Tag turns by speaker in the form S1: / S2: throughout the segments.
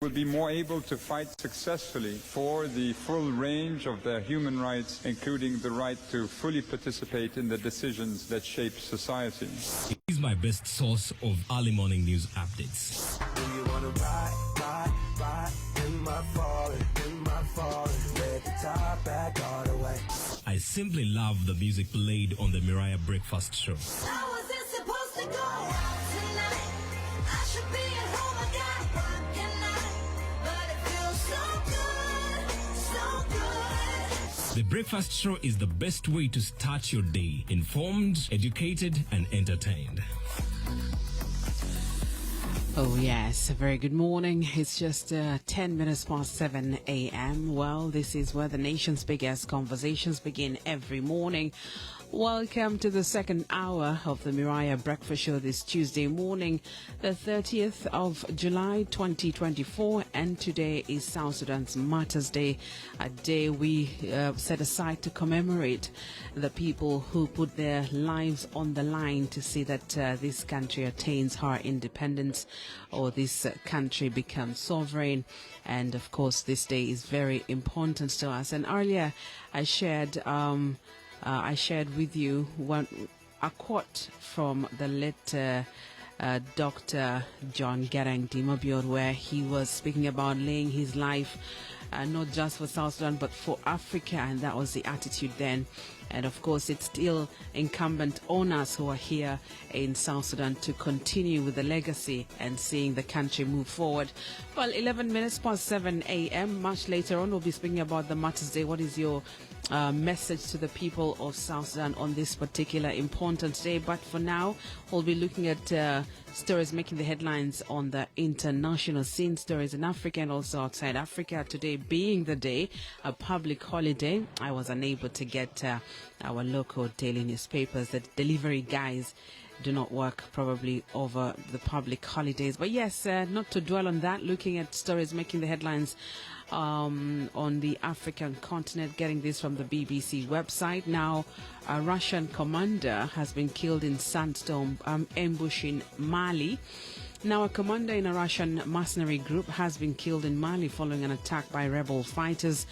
S1: will be more able to fight successfully for the full range of their human rights, including the right to fully participate in the decisions that shape society.
S2: It is my best source of early morning news updates.
S3: Do you wanna ride in my falling, let the top back all the way.
S2: I simply love the music played on the Mariah Breakfast Show.
S4: I wasn't supposed to go out tonight. I should be at home, I got work at night. But it feels so good, so good.
S2: The Breakfast Show is the best way to start your day. Informed, educated, and entertained.
S5: Oh yes, a very good morning. It's just 10 minutes past 7 a.m. Well, this is where the nation's biggest conversations begin every morning. Welcome to the second hour of the Mariah Breakfast Show this Tuesday morning, the 30th of July 2024, and today is South Sudan's Martyrs' Day, a day we set aside to commemorate the people who put their lives on the line to see that this country attains her independence, or this country becomes sovereign. And of course, this day is very important to us. And earlier, I shared with you a quote from the late Dr. John Garang Dimobior, where he was speaking about laying his life not just for South Sudan but for Africa, and that was the attitude then. And of course, it's still incumbent on us who are here in South Sudan to continue with the legacy and seeing the country move forward. Well, 11 minutes past 7 a.m. Much later on, we'll be speaking about the Martyrs' Day. What is your message to the people of South Sudan on this particular important day? But for now, we'll be looking at stories making the headlines on the international scene, stories in Africa and also outside Africa. Today being the day, a public holiday, I was unable to get our local daily newspapers. The delivery guys do not work probably over the public holidays. But yes, not to dwell on that, looking at stories making the headlines on the African continent, getting this from the BBC website. Now, a Russian commander has been killed in sandstorm ambush in Mali. Now, a commander in a Russian mercenary group has been killed in Mali following an attack by rebel fighters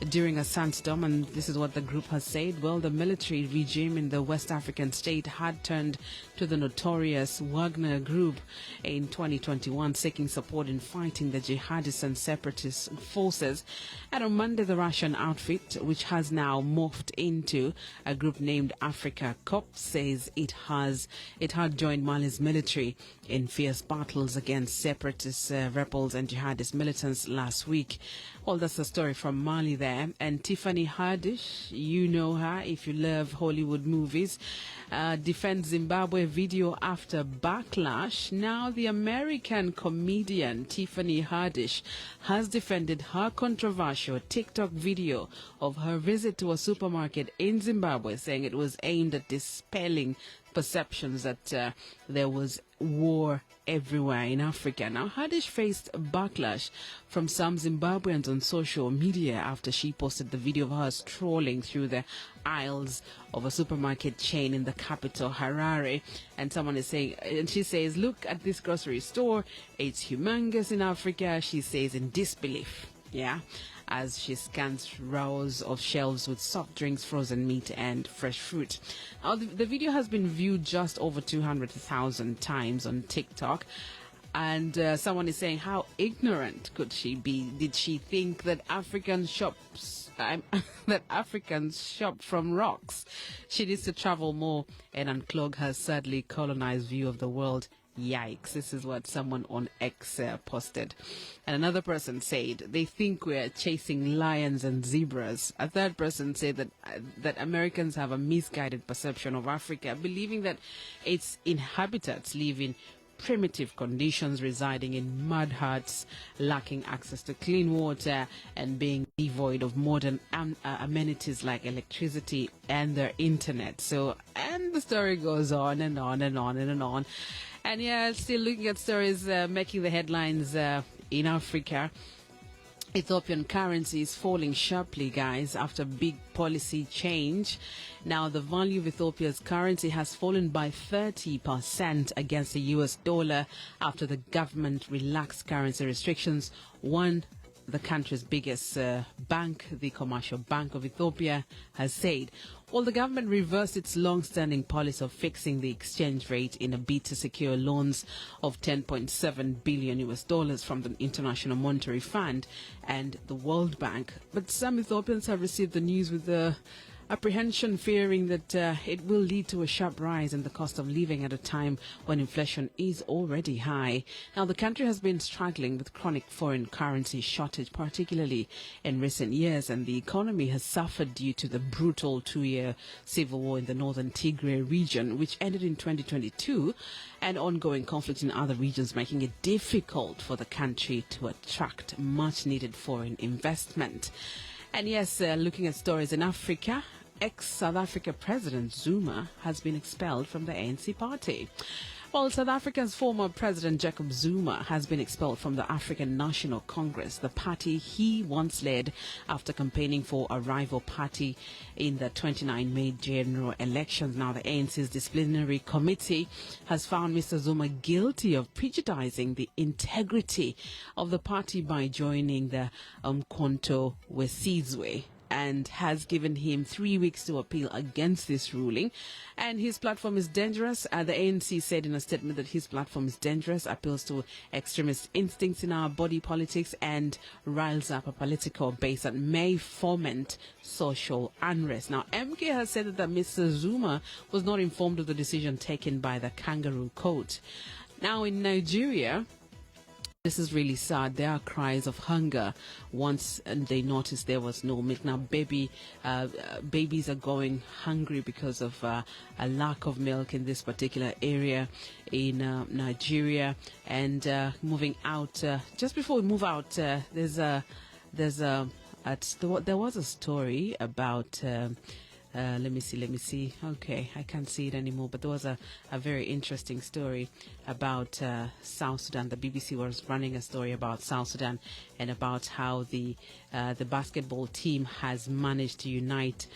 S5: during a sandstorm, and this is what the group has said. Well, the military regime in the West African state had turned to the notorious Wagner group in 2021, seeking support in fighting the jihadist and separatist forces. And on Monday, the Russian outfit, which has now morphed into a group named Africa Corps, says it had joined Mali's military in fierce battles against separatist rebels and jihadist militants last week. Well, that's the story from Mali there. And Tiffany Haddish, you know her if you love Hollywood movies, defends Zimbabwe video after backlash. Now, the American comedian Tiffany Haddish has defended her controversial TikTok video of her visit to a supermarket in Zimbabwe, saying it was aimed at dispelling perceptions that there was war everywhere in Africa. Now, Haddish faced backlash from some Zimbabweans on social media after she posted the video of her strolling through the aisles of a supermarket chain in the capital, Harare. And someone is saying, and she says, "Look at this grocery store. It's humongous in Africa," she says in disbelief. Yeah, as she scans rows of shelves with soft drinks, frozen meat, and fresh fruit. Now, the video has been viewed just over 200,000 times on TikTok. And someone is saying, how ignorant could she be? Did she think that Africans shop from rocks? She needs to travel more and unclog her sadly colonized view of the world. Yikes, this is what someone on X posted. And another person said, they think we're chasing lions and zebras. A third person said that Americans have a misguided perception of Africa, believing that its inhabitants live in primitive conditions, residing in mud huts, lacking access to clean water, and being devoid of modern amenities like electricity and their internet. So, and the story goes on and on and on and on. And yeah, still looking at stories making the headlines in Africa. Ethiopian currency is falling sharply, guys, after big policy change. Now, the value of Ethiopia's currency has fallen by 30% against the US dollar after the government relaxed currency restrictions. The country's biggest bank, the Commercial Bank of Ethiopia, has said. Well, the government reversed its long-standing policy of fixing the exchange rate in a bid to secure loans of 10.7 billion US dollars from the International Monetary Fund and the World Bank. But some Ethiopians have received the news with apprehension, fearing that it will lead to a sharp rise in the cost of living at a time when inflation is already high. Now, the country has been struggling with chronic foreign currency shortage, particularly in recent years, and the economy has suffered due to the brutal 2-year civil war in the northern Tigray region, which ended in 2022, and ongoing conflict in other regions, making it difficult for the country to attract much-needed foreign investment. And yes, looking at stories in Africa, ex-South Africa President Zuma has been expelled from the ANC party. Well, South Africa's former President Jacob Zuma has been expelled from the African National Congress, the party he once led after campaigning for a rival party in the 29 May general elections. Now, the ANC's disciplinary committee has found Mr. Zuma guilty of prejudicing the integrity of the party by joining the Umkhonto weSizwe, and has given him 3 weeks to appeal against this ruling. And his platform is dangerous. The ANC said in a statement that his platform is dangerous, appeals to extremist instincts in our body politics, and riles up a political base that may foment social unrest. Now, MK has said that Mr. Zuma was not informed of the decision taken by the Kangaroo Court. Now, in Nigeria, this is really sad. There are cries of hunger once they noticed there was no milk. Now, babies are going hungry because of a lack of milk in this particular area in Nigeria. And moving out, just before we move out, there was a story about. Let me see. Okay, I can't see it anymore. But there was a very interesting story about South Sudan. The BBC was running a story about South Sudan and about how the basketball team has managed to unite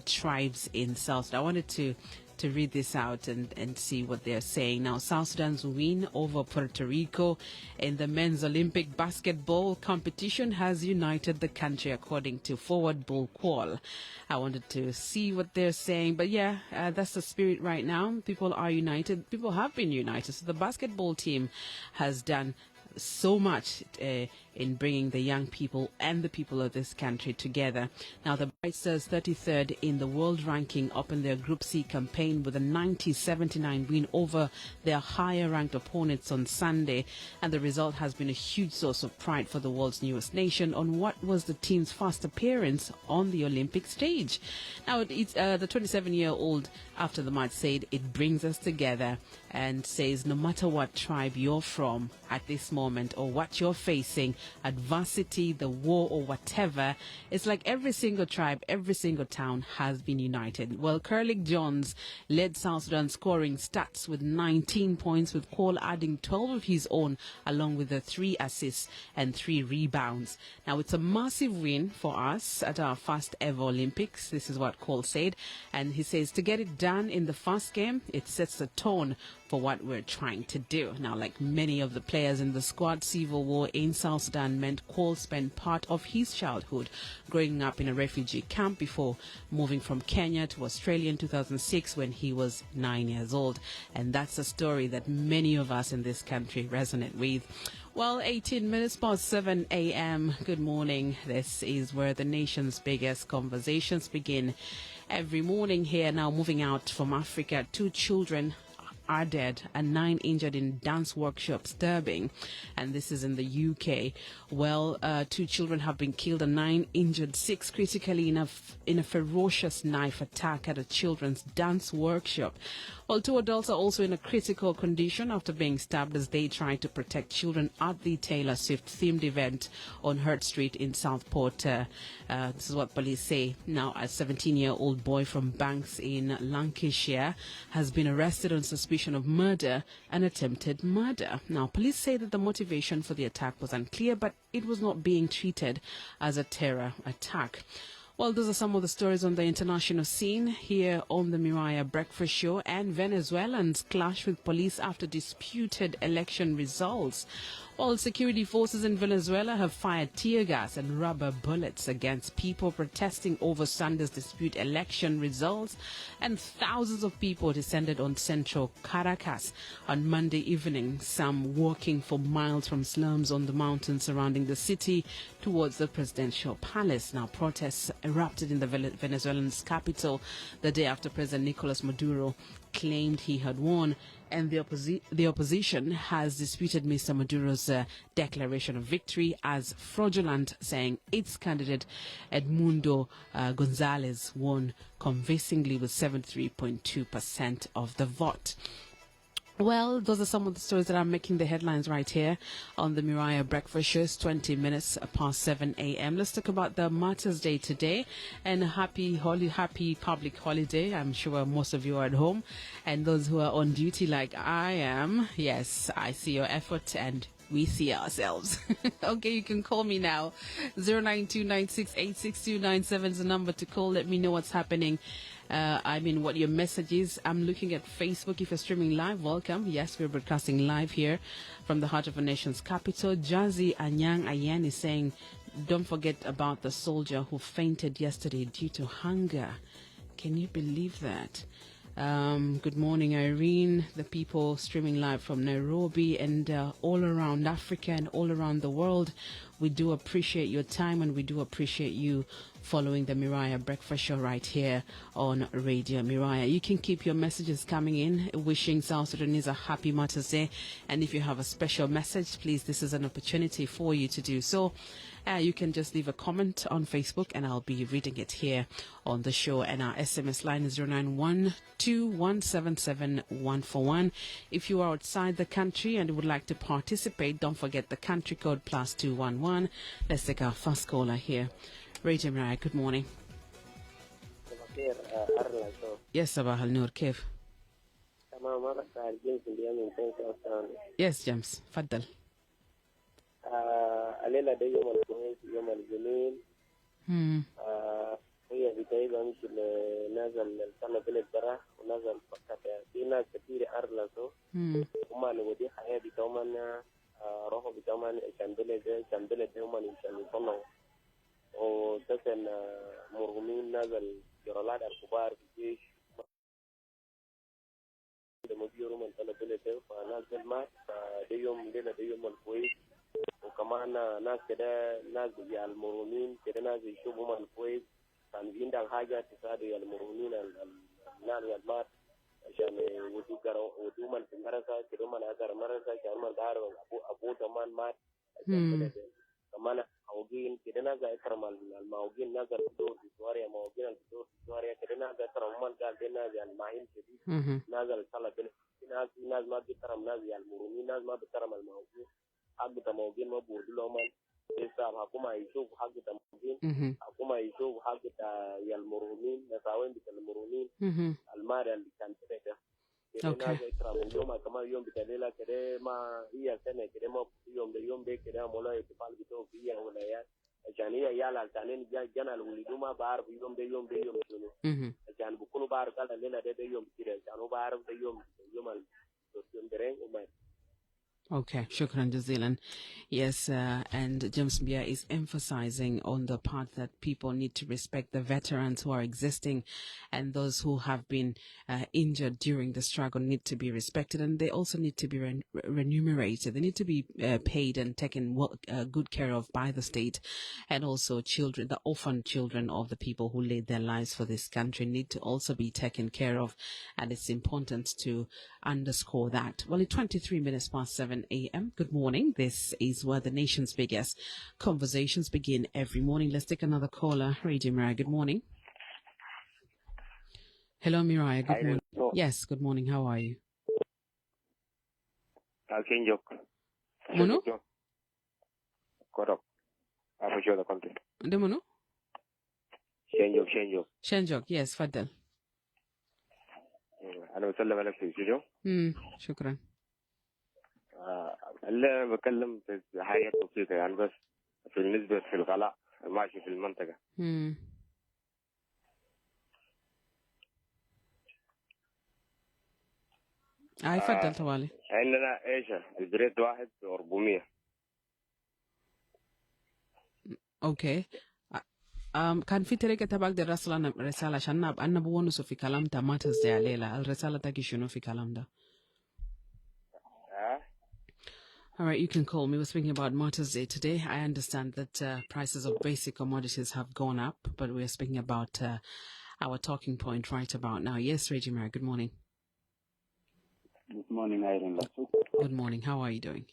S5: tribes in South Sudan. I wanted to read this out and see what they're saying. Now, South Sudan's win over Puerto Rico in the men's Olympic basketball competition has united the country, according to Forward Bull Qual. I wanted to see what they're saying, but yeah, that's the spirit right now. People are united. People have been united. So the basketball team has done so much in bringing the young people and the people of this country together. Now, the Bright Stars, 33rd in the world ranking, opened their Group C campaign with a 90-79 win over their higher-ranked opponents on Sunday, and the result has been a huge source of pride for the world's newest nation on what was the team's first appearance on the Olympic stage. Now, it's the 27-year-old after the match said, "It brings us together," and says no matter what tribe you're from at this moment or what you're facing, adversity, the war or whatever, it's like every single tribe, every single town has been united. Well, Curlig Jones led South Sudan scoring stats with 19 points, with Cole adding 12 of his own, along with the 3 assists and 3 rebounds. Now, it's a massive win for us at our first ever Olympics. This is what Cole said. And he says to get it done in the first game, it sets the tone for what we're trying to do. Now, like many of the players in the squad, civil war in South Sudan meant Cole spent part of his childhood growing up in a refugee camp before moving from Kenya to Australia in 2006 when he was 9 years old. And that's a story that many of us in this country resonate with. Well, 18 minutes past 7 a.m. Good morning. This is where the nation's biggest conversations begin every morning here. Now, moving out from Africa, 2 children are dead and 9 injured in dance workshop disturbing, and this is in the UK. Well, 2 children have been killed and 9 injured, 6 critically in a ferocious knife attack at a children's dance workshop. Well, 2 adults are also in a critical condition after being stabbed as they try to protect children at the Taylor Swift themed event on Hurt Street in Southport. This is what police say. Now, a 17-year-old boy from Banks in Lancashire has been arrested on suspicion suspicion of murder and attempted murder. Now, police say that the motivation for the attack was unclear, but it was not being treated as a terror attack. Well, those are some of the stories on the international scene here on the Mariah Breakfast Show. And Venezuelans clash with police after disputed election results. While security forces in Venezuela have fired tear gas and rubber bullets against people protesting over Sunday's dispute election results, and thousands of people descended on central Caracas on Monday evening, some walking for miles from slums on the mountains surrounding the city towards the presidential palace. Now, protests erupted in the Venezuelan's capital the day after President Nicolas Maduro claimed he had won, and the opposition has disputed Mr. Maduro's declaration of victory as fraudulent, saying its candidate Edmundo Gonzalez won convincingly with 73.2% of the vote. Well, those are some of the stories that are making the headlines right here on the Mariah Breakfast Show. It's 20 minutes past 7 a.m. Let's talk about the Martyrs' Day today, and happy public holiday. I'm sure most of you are at home, and those who are on duty like I am, yes, I see your effort and we see ourselves. Okay, you can call me now. 09296862297 is the number to call. Let me know what's happening. What your message is. I'm looking at Facebook. If you're streaming live, welcome. Yes, we're broadcasting live here from the heart of a nation's capital. Jazzy Anyang Ayen is saying, don't forget about the soldier who fainted yesterday due to hunger. Can you believe that? Good morning, Irene. The people streaming live from Nairobi and all around Africa and all around the world. We do appreciate your time, and we do appreciate you following the Mariah Breakfast Show right here on Radio Mariah. You can keep your messages coming in, wishing South Sudanese a happy Mother's Day. And if you have a special message, please, this is an opportunity for you to do so. You can just leave a comment on Facebook, and I'll be reading it here on the show. And our SMS line is 09121777141. If you are outside the country and would like to participate, don't forget the country code +211. Let's take our first caller here. Radio Mariah, good morning. Yes, Sabah Al Noor, كيف؟ Yes, James, فضل.
S6: الليلة ده يوم الخميس، يوم الجميل. هي بداية مش نازل السنة بلد برا ونازل فقط في ناس كثير أرلسوا. وما نودي حياة بتومن روحوا بتومن عشان بلد هم عشان يصنعوا. وتسن مرغمين نازل جرالات الكبار في الجيش. مديرهم السنة بلد فنازل مات. ده يوم ليلة ده يوم الكويس. وكمان ناس كده ناس بيجي المرهونين كده ناس يشوفوا من الكويس كان عندهم حاجة تساعد المرهونين الناس المات عشان ودوا من في المدرسة كده من هذا المدرسة عشان من دار أبوه كمان مات كمان موجين كده ناس يكرم الموجين ناس الدكتور في سوريا موجين الدكتور في سوريا كده ناس يكرم من قال ده ناس المعين شديد ناس الصلاة ناس ما بيكرم ناس المرهونين ناس ما بيكرم الموجين حق تموجين ما بوردلو من إسحاق حكومة يشوف حق تموجين حكومة يشوف حق يا المرهونين نساوين بتاع المرهونين المال اللي كان كده كده ناس يكرم يوم كمان يوم بتاعنا كده ما هي سنة كده ما يوم ده كده مولا يتفعل بتوع فيها ولايات عشان هي يالا عشان جانا الوليدو ما بعرف يوم ده شنو عشان بكونوا بعرف قال لنا ده يوم كده عشان هو بعرف ده يوم درين وما.
S5: Okay, shukran jazilan. Yes, and James Bia is emphasizing on the part that people need to respect the veterans who are existing, and those who have been injured during the struggle need to be respected, and they also need to be remunerated. They need to be paid and taken good care of by the state, and also children, the orphan children of the people who laid their lives for this country need to also be taken care of, and it's important to underscore that. Well, it's 23 minutes past 7 a.m. Good morning. This is where the nation's biggest conversations begin every morning. Let's take another caller. Radio Mariah, good morning. Hello, Mariah. Good morning. Yes, good morning. How are you? Mono? Mono? Shenjok, yes, Fadal.
S6: انا بسلم عليك في الاستوديو.
S5: شكرا.
S6: اللي بكلم في حاجات بسيطة يعني بس في النسبة في الغلاء ماشي في المنطقة.
S5: فضل طوالي.
S6: عندنا ايش البريد واحد 400.
S5: اوكي. كان في طريقة تبقى أقدر أرسل أنا رسالة عشان أنا بونس في كلام ده ما تزدي عليه الرسالة تاكي شنو في كلام ده. All right, you can call me. We're speaking about Motors Day today. I understand that prices of basic commodities have gone up, but we're speaking about our talking point right about now. Yes, Reggie, good morning.
S7: Good morning, Irene.
S5: Good morning. How are you doing?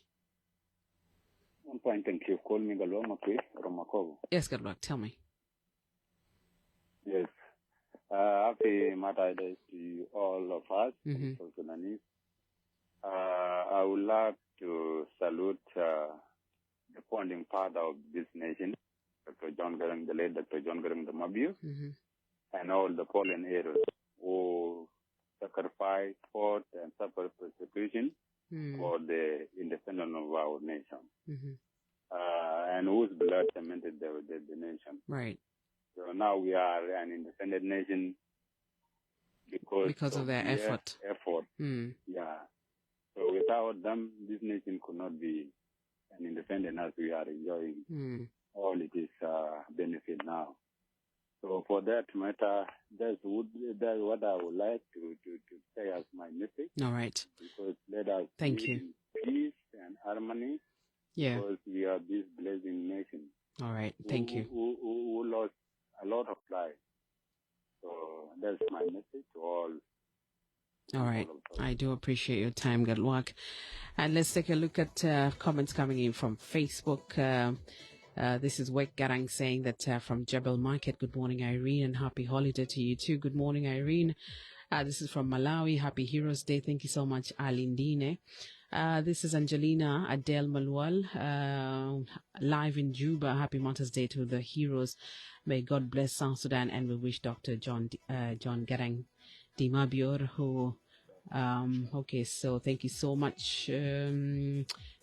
S7: I'm fine, thank you. Call me Galoma, please, from Makobo.
S5: Yes, good luck. Tell me.
S7: Yes. Happy Mother's Day to all of us, South Sudanese. I would like to salute the founding father of this nation, Dr. John Garang, the late Dr. John Garang the Mabiu, and all the fallen heroes who sacrificed, fought, and suffered persecution for the independence of our nation, and whose blood cemented the nation.
S5: Right.
S7: So now we are an independent nation because
S5: of their effort.
S7: Yeah. So without them, this nation could not be an independent as we are enjoying all it is benefit now. So for that matter, that's what I would like to say as my message.
S5: All right.
S7: Because let us
S5: Thank
S7: live
S5: you.
S7: in peace and harmony.
S5: Yeah.
S7: Because we are this blessing nation.
S5: All right. Thank you.
S7: Who lost a lot of lives. So that's my message to all.
S5: All right. I do appreciate your time. Good luck. And let's take a look at comments coming in from Facebook. This is Wek Garang saying that from Jebel Market, good morning, Irene, and happy holiday to you too. Good morning, Irene. This is from Malawi. Happy Heroes Day. Thank you so much, Alindine. This is Angelina Adele Malwal, live in Juba. Happy Mother's Day to the heroes. May God bless South Sudan, and we wish Dr. John Garang Dimabior, who, okay, so thank you so much.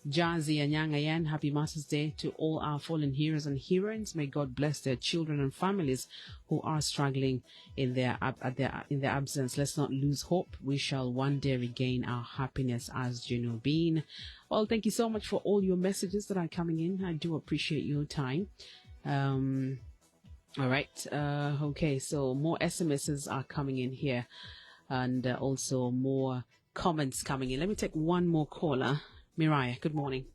S5: Jazzy and Yangayan, happy Mother's Day to all our fallen heroes and heroines. May God bless their children and families who are struggling in their absence. Let's not lose hope. We shall one day regain our happiness as Junubin. Well, thank you so much for all your messages that are coming in. I do appreciate your time. All right. Okay, so more SMSs are coming in here, and also more comments coming in. Let me take one more caller. Miraya, good morning.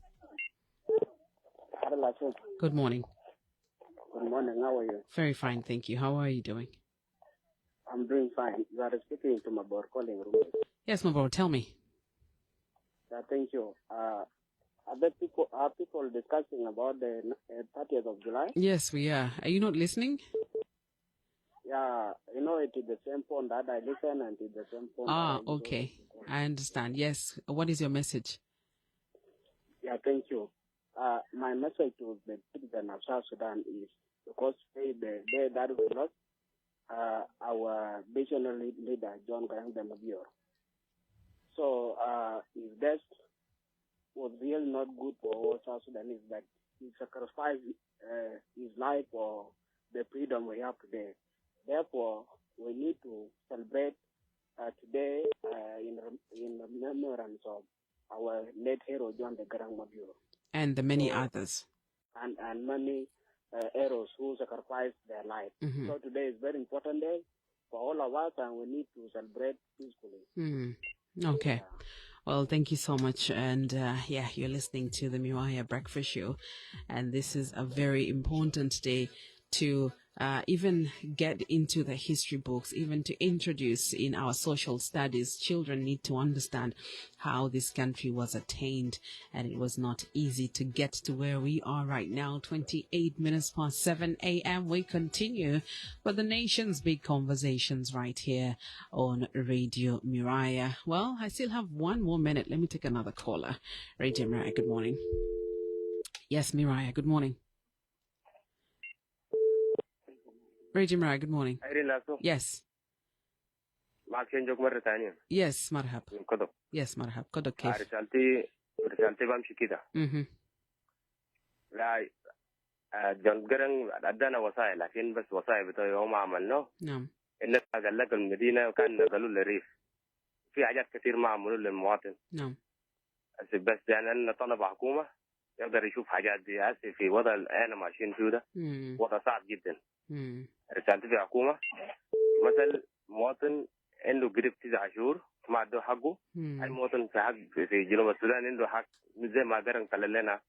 S5: Good morning.
S6: Good morning, how are you?
S5: Very fine, thank you. How are you doing?
S6: I'm doing fine. You are speaking to my board calling room.
S5: Yes, my bro, tell me.
S6: Thank you. Are people discussing about the 30th of July?
S5: Yes, we are. Are you not listening?
S6: Yeah, you know, it is the same phone that I listen and it is the same phone.
S5: Okay. I understand. Yes. What is your message?
S6: Yeah, thank you. My message to the citizen of South Sudan is because the day that we lost our visionary leader, John Garang Mabior. So his death was really not good for South Sudanese, that he sacrificed his life for the freedom we have today. Therefore, we need to celebrate today in remembrance of our late hero, John Garang Mabior.
S5: And the many others.
S6: And many heroes who sacrificed their life. So today is a very important day for all of us, and we need to celebrate peacefully.
S5: Okay. Well, thank you so much. And you're listening to the Miwaya Breakfast Show. And this is a very important day to even get into the history books, even to introduce in our social studies. Children need to understand how this country was attained, and it was not easy to get to where we are right now. 28 minutes past 7 a.m. We continue with the nation's big conversations right here on Radio Miraya. Well, I still have one more minute. Let me take another caller. Radio Miraya, good morning. Yes, Miraya, good morning. Radio Miraya, good morning.
S6: Irene,
S5: Yes.
S6: معك جوك مرة ثانية.
S5: Yes, مرحب.
S6: كذب.
S5: Yes, مرحب. كذا كيف؟
S6: رسالتي بمشي كده. لا جون جرن أدانا وصايا لكن بس وصايا بتوع يوم عملناه.
S5: نعم.
S6: إن قال لك المدينة وكان نقلوا للريف. في حاجات كثير ما عملوا للمواطن.
S5: نعم.
S6: بس يعني أن طلب حكومة يقدر يشوف حاجات دي هسه في وضع أنا ماشيين فيه ده وضع صعب جدا. رسالتي في حكومة مثل مواطن عنده قريب 9 شهور ما عنده حقه. أي مواطن في حق في جنوب السودان عنده حق زي ما قرن قال لنا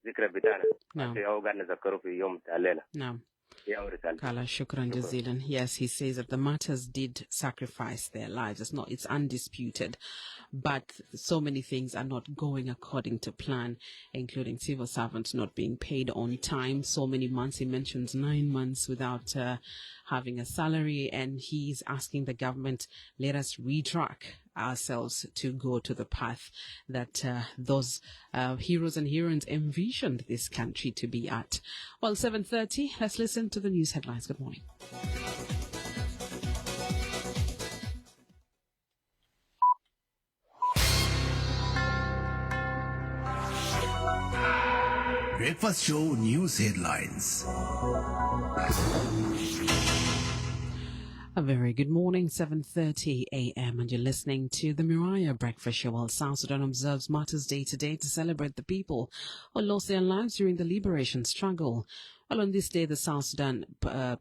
S6: ذكرى بتاعنا.
S5: نعم.
S6: هو قاعد نذكره في يوم بتاع الليلة.
S5: نعم.
S6: يا رسالتي.
S5: Kala, shukran jazilan. Yes, he says that the martyrs did sacrifice their lives. It's undisputed. But so many things are not going according to plan, including civil servants not being paid on time. So many months, he mentions 9 months without having a salary. And he's asking the government, let us retrack ourselves to go to the path that those heroes and heroines envisioned this country to be at. Well, 7:30, let's listen to the news headlines. Good morning.
S8: Breakfast Show News Headlines.
S5: A very good morning, 7:30 a.m. and you're listening to the Moriah Breakfast Show. While South Sudan observes Martyrs' Day today to celebrate the people who lost their lives during the liberation struggle. Well, on this day, the South Sudan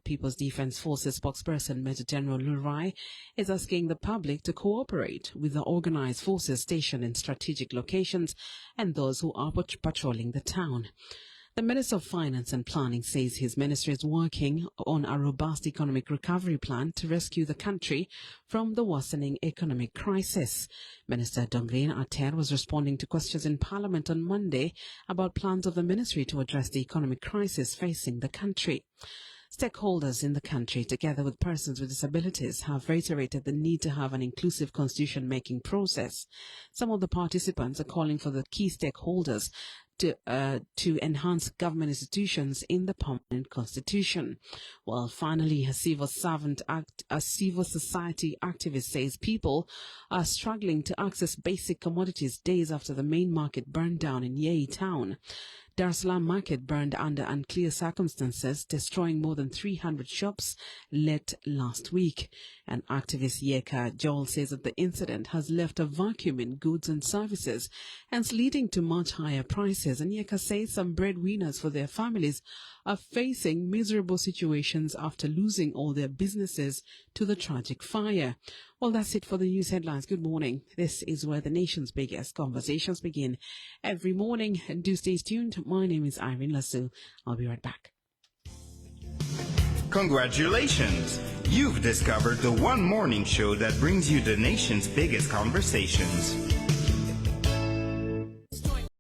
S5: People's Defense Forces spokesperson, Major General Lurai, is asking the public to cooperate with the organized forces stationed in strategic locations and those who are patrolling the town. The Minister of Finance and Planning says his ministry is working on a robust economic recovery plan to rescue the country from the worsening economic crisis. Minister Dongrin Ater was responding to questions in Parliament on Monday about plans of the ministry to address the economic crisis facing the country. Stakeholders in the country, together with persons with disabilities, have reiterated the need to have an inclusive constitution-making process. Some of the participants are calling for the key stakeholders to enhance government institutions in the permanent constitution. Well, finally, a civil society activist says people are struggling to access basic commodities days after the main market burned down in Yei town. Dar es Salaam market burned under unclear circumstances, destroying more than 300 shops late last week. And activist Yeka Joel says that the incident has left a vacuum in goods and services, hence leading to much higher prices. And Yeka says some breadwinners for their families are facing miserable situations after losing all their businesses to the tragic fire. Well, that's it for the news headlines. Good morning. This is where the nation's biggest conversations begin every morning. Do stay tuned. My name is Irene Lasso. I'll be right back.
S9: Congratulations! You've discovered the one morning show that brings you the nation's biggest conversations.